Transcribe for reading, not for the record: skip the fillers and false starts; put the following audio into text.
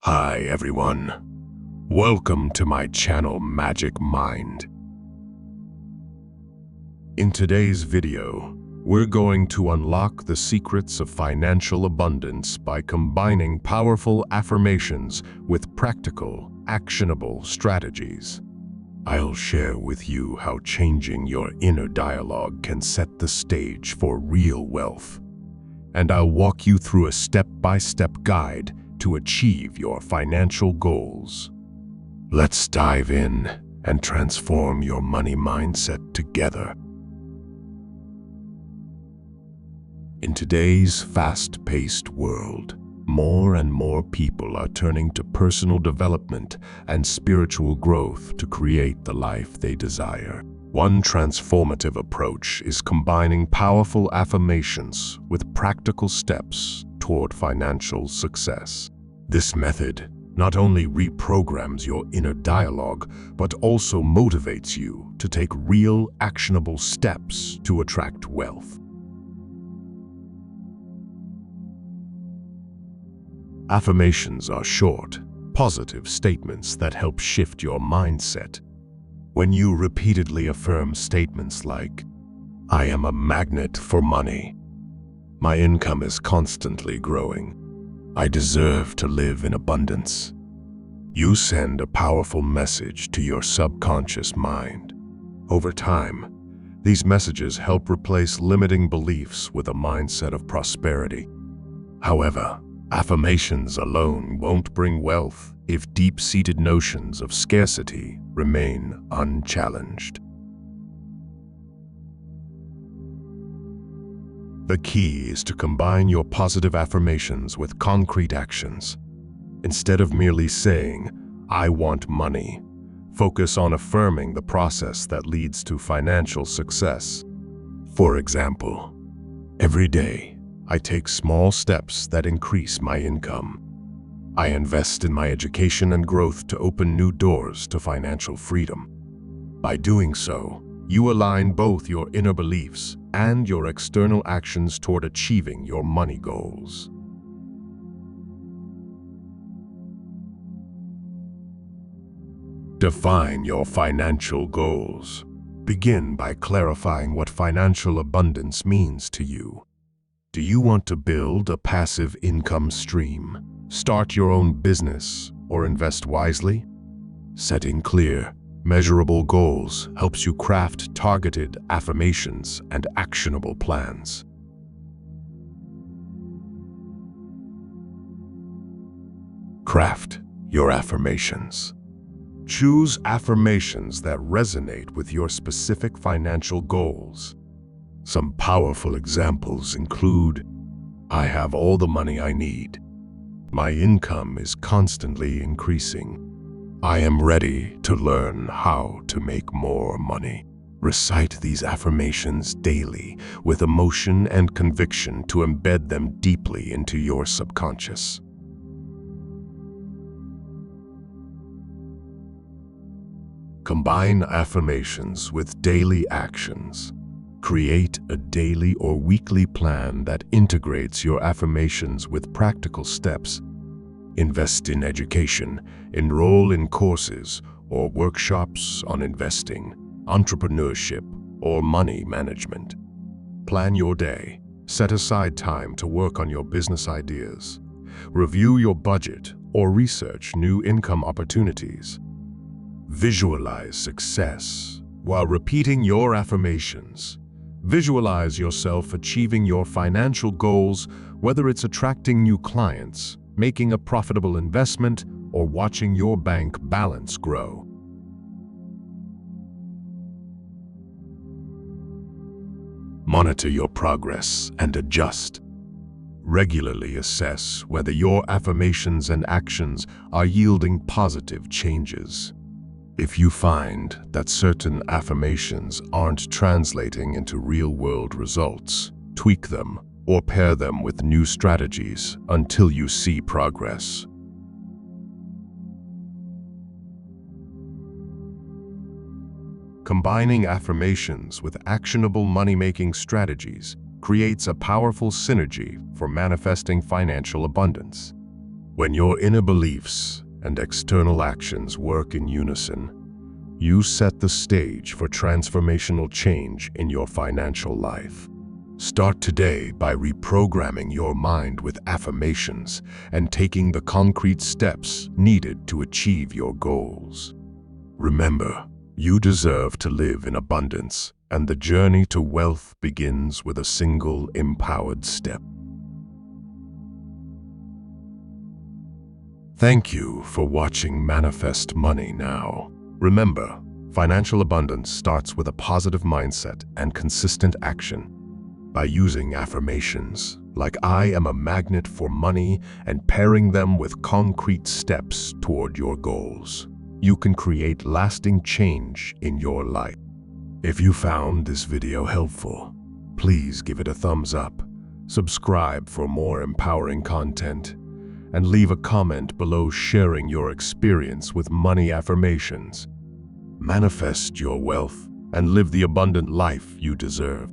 Hi everyone, welcome to my channel Magic Mind. In today's video, we're going to unlock the secrets of financial abundance by combining powerful affirmations with practical, actionable strategies. I'll share with you how changing your inner dialogue can set the stage for real wealth. And I'll walk you through a step-by-step guide to achieve your financial goals. Let's dive in and transform your money mindset together. In today's fast-paced world, more and more people are turning to personal development and spiritual growth to create the life they desire. One transformative approach is combining powerful affirmations with practical steps toward financial success. This method not only reprograms your inner dialogue, but also motivates you to take real, actionable steps to attract wealth. Affirmations are short, positive statements that help shift your mindset. When you repeatedly affirm statements like, "I am a magnet for money," "My income is constantly growing," "I deserve to live in abundance," you send a powerful message to your subconscious mind. Over time, these messages help replace limiting beliefs with a mindset of prosperity. However, affirmations alone won't bring wealth if deep-seated notions of scarcity remain unchallenged. The key is to combine your positive affirmations with concrete actions. Instead of merely saying, "I want money," focus on affirming the process that leads to financial success. For example, every day, I take small steps that increase my income. I invest in my education and growth to open new doors to financial freedom. By doing so, you align both your inner beliefs and your external actions toward achieving your money goals. Define your financial goals. Begin by clarifying what financial abundance means to you. Do you want to build a passive income stream, start your own business, or invest wisely? Setting clear, measurable goals helps you craft targeted affirmations and actionable plans. Craft your affirmations. Choose affirmations that resonate with your specific financial goals. Some powerful examples include, "I have all the money I need," "My income is constantly increasing," "I am ready to learn how to make more money." Recite these affirmations daily with emotion and conviction to embed them deeply into your subconscious. Combine affirmations with daily actions. Create a daily or weekly plan that integrates your affirmations with practical steps. Invest in education, enroll in courses or workshops on investing, entrepreneurship, or money management. Plan your day. Set aside time to work on your business ideas. Review your budget or research new income opportunities. Visualize success while repeating your affirmations. Visualize yourself achieving your financial goals, whether it's attracting new clients, making a profitable investment, or watching your bank balance grow. Monitor your progress and adjust. Regularly assess whether your affirmations and actions are yielding positive changes. If you find that certain affirmations aren't translating into real-world results, tweak them or pair them with new strategies until you see progress. Combining affirmations with actionable money-making strategies creates a powerful synergy for manifesting financial abundance. When your inner beliefs and external actions work in unison, you set the stage for transformational change in your financial life. Start today by reprogramming your mind with affirmations and taking the concrete steps needed to achieve your goals. Remember, you deserve to live in abundance, and the journey to wealth begins with a single empowered step. Thank you for watching Manifest Money Now. Remember, financial abundance starts with a positive mindset and consistent action. By using affirmations like "I am a magnet for money" and pairing them with concrete steps toward your goals, you can create lasting change in your life. If you found this video helpful, please give it a thumbs up, subscribe for more empowering content, and leave a comment below sharing your experience with money affirmations. Manifest your wealth and live the abundant life you deserve.